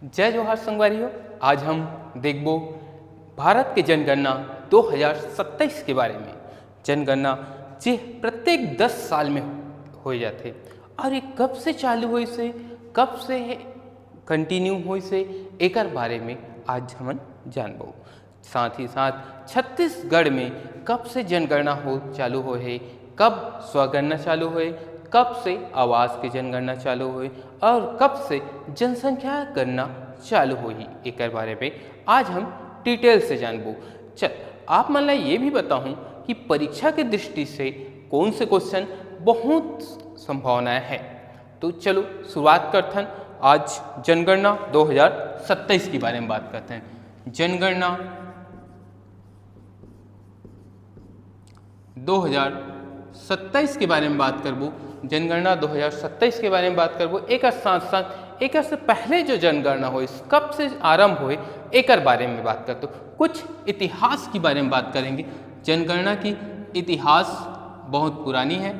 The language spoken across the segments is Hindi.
जय जोहार संगवारियों। आज हम देखबो भारत के जनगणना 2027 के बारे में। जनगणना जे प्रत्येक 10 साल में हो जाते और ये कब से चालू हुई से कब से कंटिन्यू हुई से एकर बारे में आज हम जानबो। साथ ही साथ छत्तीसगढ़ में कब से जनगणना हो चालू हो है, कब स्वगणना चालू हुए, कब से आवास की जनगणना चालू हुई और कब से जनसंख्या गणना चालू हुई, एक बारे में आज हम डिटेल से जानबो। चल आप मन ला ये भी बताऊं कि परीक्षा की दृष्टि से कौन से क्वेश्चन बहुत संभावनाएं हैं। तो चलो शुरुआत करते हैं। आज जनगणना 2027 के बारे में बात करते हैं। जनगणना 2027 के बारे में बात करबो। जनगणना 2027 के बारे में बात करबो। एक साथ साथ एक से पहले जो जनगणना हुई कब से आरंभ हुए एक बारे में बात करते हो। कुछ इतिहास के बारे में बात करेंगे। जनगणना की इतिहास बहुत पुरानी है,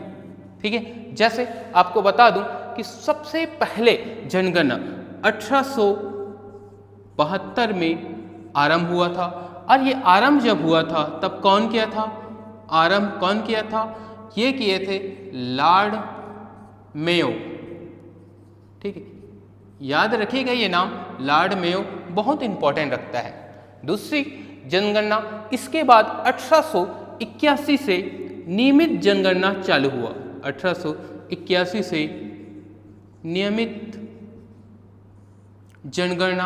ठीक है। जैसे आपको बता दूं कि सबसे पहले जनगणना 1872 में आरंभ हुआ था और ये आरंभ जब हुआ था तब कौन किया था? आरंभ कौन किया था? ये किए थे लॉर्ड मेयो, ठीक है। याद रखिएगा ये नाम लॉर्ड मेयो बहुत इंपॉर्टेंट रखता है। दूसरी जनगणना इसके बाद 1881 से नियमित जनगणना चालू हुआ। 1881 से नियमित जनगणना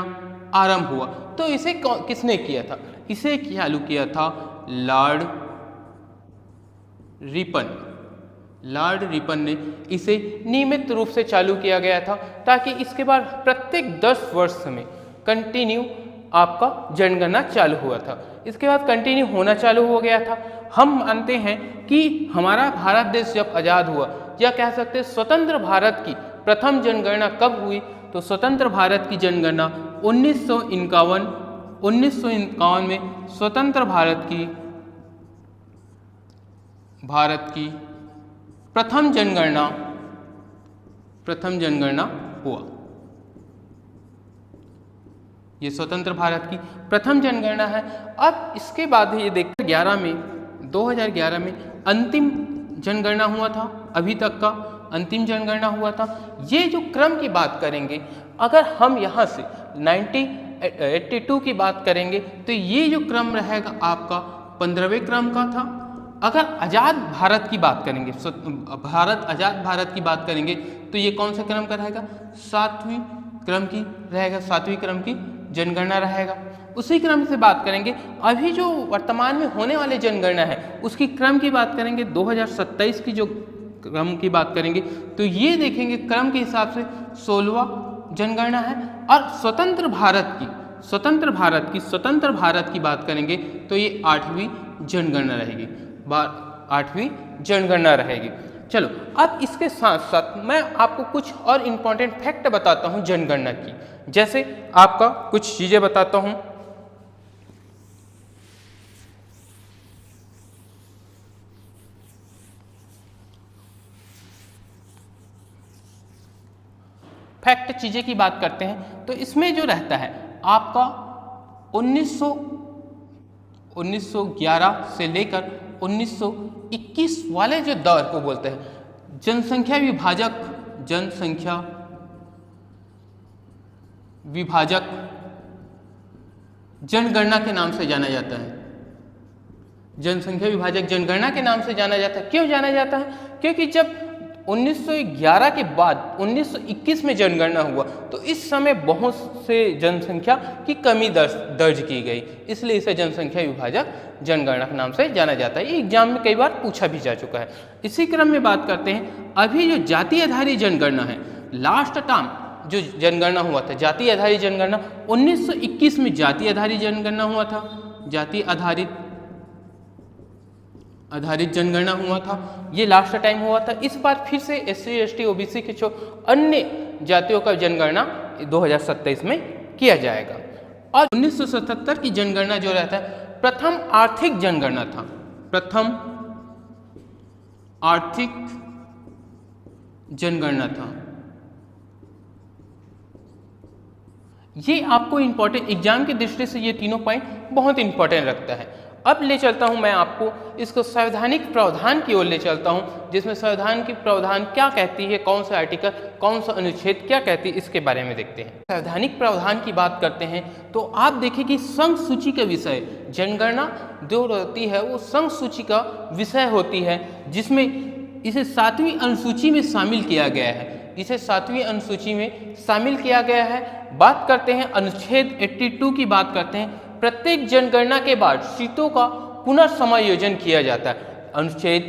आरंभ हुआ। तो इसे किसने किया था? इसे चालू किया था लॉर्ड रिपन। लॉर्ड रिपन ने इसे नियमित रूप से चालू किया गया था ताकि इसके बाद प्रत्येक 10 वर्ष में कंटिन्यू आपका जनगणना चालू हुआ था। इसके बाद कंटिन्यू होना चालू हो गया था। हम मानते हैं कि हमारा भारत देश जब आज़ाद हुआ या कह सकते हैं स्वतंत्र भारत की प्रथम जनगणना कब हुई, तो स्वतंत्र भारत की जनगणना 1951 में स्वतंत्र भारत की प्रथम जनगणना हुआ। ये स्वतंत्र भारत की प्रथम जनगणना है। अब इसके बाद ये देखते 2011 में अंतिम जनगणना हुआ था। अभी तक का अंतिम जनगणना हुआ था। ये जो क्रम की बात करेंगे, अगर हम यहाँ से 1982 की बात करेंगे तो ये जो क्रम रहेगा आपका 15वें क्रम का था। अगर आज़ाद भारत की बात करेंगे, आज़ाद भारत की बात करेंगे तो ये कौन सा क्रम का रहेगा? 7वीं क्रम की रहेगा, 7वीं क्रम की जनगणना रहेगा। उसी क्रम से बात करेंगे। अभी जो वर्तमान में होने वाले जनगणना है उसकी क्रम की बात करेंगे। 2027 की जो क्रम की बात करेंगे तो ये देखेंगे क्रम के हिसाब से 16वां जनगणना है। और स्वतंत्र भारत की बात करेंगे तो ये 8वीं जनगणना रहेगी। 8वीं जनगणना रहेगी। चलो अब इसके साथ साथ मैं आपको कुछ और इम्पोर्टेंट फैक्ट बताता हूँ जनगणना की। जैसे आपका कुछ चीज़ें बताता हूँ। फैक्ट चीज़ें की बात करते हैं तो इसमें जो रहता है आपका 1911 से लेकर 1921 वाले जो दौर को बोलते हैं जनसंख्या विभाजक जनगणना के नाम से जाना जाता है। जनसंख्या विभाजक जनगणना के नाम से जाना जाता है। क्यों जाना जाता है? क्योंकि जब 1911 के बाद 1921 में जनगणना हुआ तो इस समय बहुत से जनसंख्या की कमी दर्ज की गई, इसलिए इसे जनसंख्या विभाजक जनगणना के नाम से जाना जाता है। ये एग्जाम में कई बार पूछा भी जा चुका है। इसी क्रम में बात करते हैं अभी जो जाति आधारित जनगणना है, लास्ट टाइम जो जनगणना हुआ था जाति आधारित जनगणना 1921 में जाति आधारित जनगणना हुआ था। जाति आधारित जनगणना हुआ था, ये लास्ट टाइम हुआ था। इस बार फिर से SC ST OBC के जो अन्य जातियों का जनगणना 2027 में किया जाएगा। और 1977 की जनगणना जो रहता है प्रथम आर्थिक जनगणना था। प्रथम आर्थिक जनगणना था। ये आपको इंपॉर्टेंट एग्जाम की दृष्टि से ये तीनों पॉइंट बहुत इंपॉर्टेंट रखता है। अब ले चलता हूँ मैं आपको इसको संवैधानिक प्रावधान की ओर ले चलता हूँ, जिसमें संविधान की प्रावधान क्या कहती है, कौन सा आर्टिकल, कौन सा अनुच्छेद क्या कहती है, इसके बारे में देखते हैं। संवैधानिक प्रावधान की बात करते हैं तो आप देखिए कि संघ सूची का विषय जनगणना जो रहती है वो संघ सूची का विषय होती है, जिसमें इसे 7वीं अनुसूची में शामिल किया गया है। इसे 7वीं अनुसूची में शामिल किया गया है। बात करते हैं अनुच्छेद 82 की बात करते हैं। प्रत्येक जनगणना के बाद सीटों का पुनर्समायोजन किया जाता है। अनुच्छेद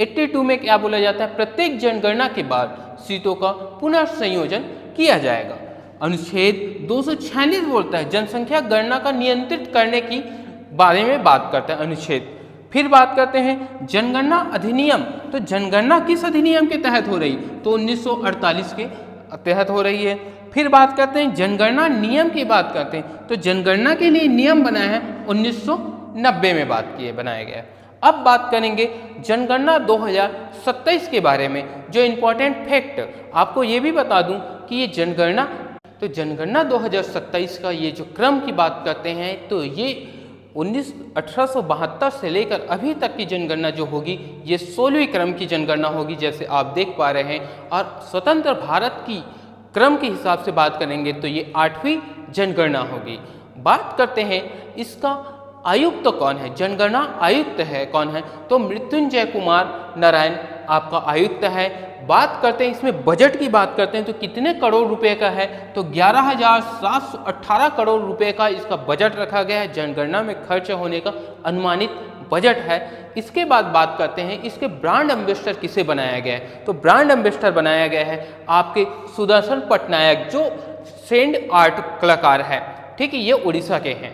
82 में क्या बोला जाता है? प्रत्येक जनगणना के बाद सीटों का पुनर्संयोजन किया जाएगा। अनुच्छेद 246 बोलता है जनसंख्या गणना का नियंत्रित करने की बारे में बात करता है अनुच्छेद। फिर बात करते हैं जनगणना अधिनियम। तो जनगणना किस अधिनियम के तहत हो रही? तो 1948 के तहत हो रही है। फिर बात करते हैं जनगणना नियम की बात करते हैं तो जनगणना के लिए नियम बनाया है 1990 में बनाया गया है। अब बात करेंगे जनगणना 2027 के बारे में। जो इम्पोर्टेंट फैक्ट आपको ये भी बता दूं कि ये जनगणना 2027 का ये जो क्रम की बात करते हैं तो ये 1872 से लेकर अभी तक की जनगणना जो होगी ये 16वीं क्रम की जनगणना होगी, जैसे आप देख पा रहे हैं। और स्वतंत्र भारत की क्रम के हिसाब से बात करेंगे तो ये 8वीं जनगणना होगी। बात करते हैं इसका आयुक्त तो कौन है? जनगणना आयुक्त है कौन है? तो मृत्युंजय कुमार नारायण आपका आयुक्त है। बात करते हैं इसमें बजट की बात करते हैं तो कितने करोड़ रुपए का है? तो 11,718 करोड़ रुपए का इसका बजट रखा गया है। जनगणना में खर्च होने का अनुमानित बजट है। इसके बाद बात करते हैं इसके ब्रांड एम्बेसडर किसे बनाया गया है? तो ब्रांड एम्बेसडर बनाया गया है आपके सुदर्शन पटनायक, जो सेंड आर्ट कलाकार है, ठीक है, ये उड़ीसा के हैं।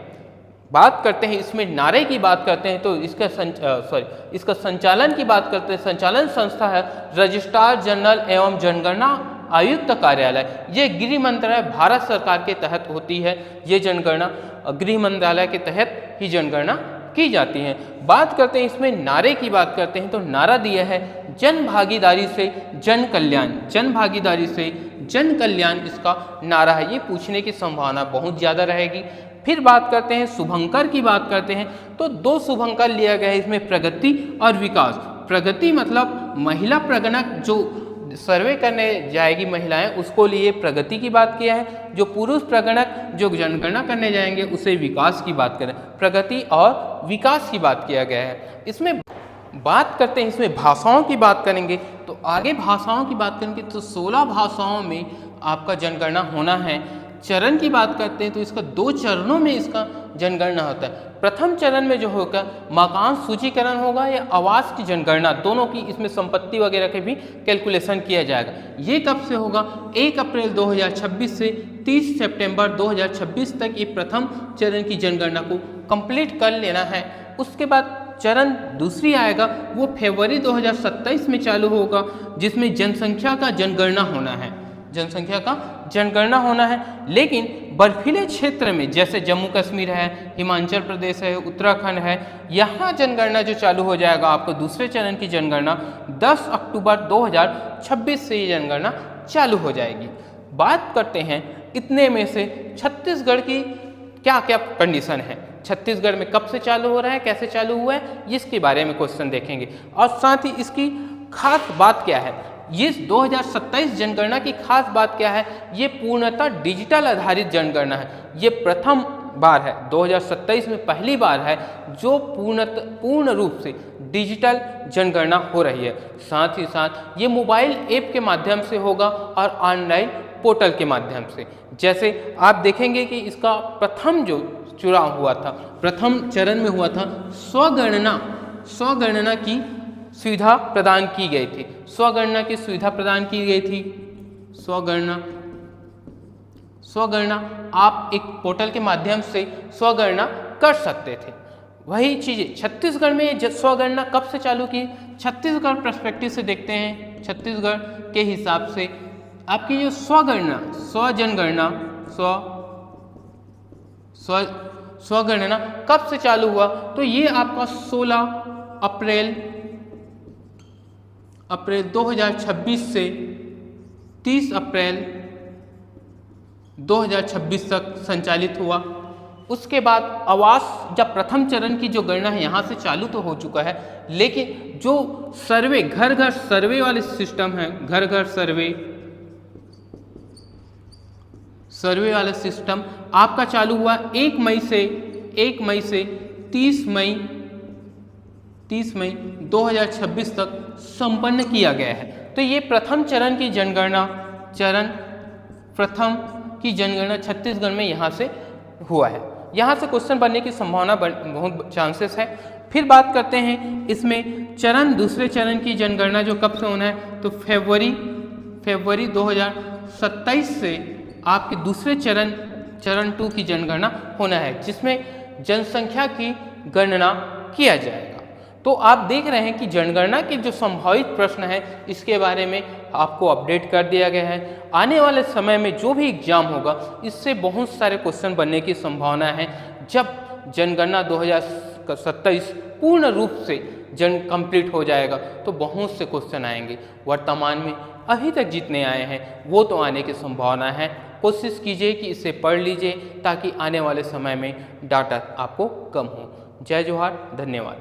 बात करते हैं इसमें नारे की बात करते हैं तो इसका संचालन की बात करते हैं। संचालन संस्था है रजिस्ट्रार जनरल एवं जनगणना आयुक्त कार्यालय। ये गृह मंत्रालय भारत सरकार के तहत होती है। ये जनगणना गृह मंत्रालय के तहत ही जनगणना की जाती है। बात करते हैं इसमें नारे की बात करते हैं तो नारा दिया है जन भागीदारी से जन कल्याण। जन भागीदारी से जन कल्याण इसका नारा है। ये पूछने की संभावना बहुत ज़्यादा रहेगी। फिर बात करते हैं शुभंकर की बात करते हैं तो 2 शुभंकर लिया गया है इसमें, प्रगति और विकास। प्रगति मतलब महिला प्रगणक जो सर्वे करने जाएगी महिलाएं, उसको लिए प्रगति की बात किया है। जो पुरुष प्रगणक जो जनगणना करने जाएंगे उसे विकास की बात करें। प्रगति और विकास की बात किया गया है। इसमें बात करते हैं इसमें भाषाओं की बात करेंगे तो आगे भाषाओं की बात करेंगे तो 16 भाषाओं में आपका जनगणना होना है। चरण की बात करते हैं तो इसका 2 चरणों में इसका जनगणना होता है। प्रथम चरण में जो होगा मकान सूचीकरण होगा या आवास की जनगणना, दोनों की इसमें संपत्ति वगैरह के भी कैलकुलेशन किया जाएगा। ये कब से होगा? 1 अप्रैल 2026 से 30 सितंबर 2026 तक ये प्रथम चरण की जनगणना को कंप्लीट कर लेना है। उसके बाद चरण दूसरी आएगा वो फरवरी 2027 में चालू होगा, जिसमें जनसंख्या का जनगणना होना है। जनसंख्या का जनगणना होना है। लेकिन बर्फीले क्षेत्र में जैसे जम्मू कश्मीर है, हिमाचल प्रदेश है, उत्तराखंड है, यहाँ जनगणना जो चालू हो जाएगा आपको दूसरे चरण की जनगणना 10 अक्टूबर 2026 से ये जनगणना चालू हो जाएगी। बात करते हैं इतने में से छत्तीसगढ़ की क्या क्या कंडीशन है, छत्तीसगढ़ में कब से चालू हो रहा है, कैसे चालू हुआ है, इसके बारे में क्वेश्चन देखेंगे। और साथ ही इसकी खास बात क्या है, ये 2027 जनगणना की खास बात क्या है, ये पूर्णतः डिजिटल आधारित जनगणना है। ये प्रथम बार है, 2027 में पहली बार है जो पूर्ण रूप से डिजिटल जनगणना हो रही है। साथ ही साथ ये मोबाइल ऐप के माध्यम से होगा और ऑनलाइन पोर्टल के माध्यम से। जैसे आप देखेंगे कि इसका प्रथम जो चुनाव हुआ था, प्रथम चरण में हुआ था, स्वगणना की सुविधा प्रदान की गई थी। स्वगणना की सुविधा प्रदान की गई थी। स्वगणना आप एक पोर्टल के माध्यम से स्वगणना कर सकते थे। वही चीज़ें छत्तीसगढ़ में स्वगणना कब से चालू की, छत्तीसगढ़ पर्सपेक्टिव से देखते हैं। छत्तीसगढ़ के हिसाब से आपकी जो स्वगणना कब से चालू हुआ, तो ये आपका 16 अप्रैल 2026 से 30 अप्रैल 2026 तक संचालित हुआ। उसके बाद आवास जब प्रथम चरण की जो गणना है यहाँ से चालू तो हो चुका है, लेकिन जो सर्वे घर घर सर्वे वाले सिस्टम है, घर घर सर्वे वाला सिस्टम आपका चालू हुआ 1 मई से 30 मई 2026 तक संपन्न किया गया है। तो ये प्रथम चरण की जनगणना छत्तीसगढ़ में यहाँ से हुआ है। यहाँ से क्वेश्चन बनने की संभावना बहुत चांसेस है। फिर बात करते हैं इसमें दूसरे चरण की जनगणना जो कब से होना है, तो फरवरी 2027 से आपके दूसरे चरण 2 की जनगणना होना है, जिसमें जनसंख्या की गणना किया जाएगा। तो आप देख रहे हैं कि जनगणना के जो संभावित प्रश्न है इसके बारे में आपको अपडेट कर दिया गया है। आने वाले समय में जो भी एग्जाम होगा इससे बहुत सारे क्वेश्चन बनने की संभावना है। जब जनगणना 2027 पूर्ण रूप से कंप्लीट हो जाएगा तो बहुत से क्वेश्चन आएंगे। वर्तमान में अभी तक जितने आए हैं वो तो आने की संभावना है। कोशिश कीजिए कि इसे पढ़ लीजिए ताकि आने वाले समय में डाटा आपको कम हो। जय जोहार, धन्यवाद।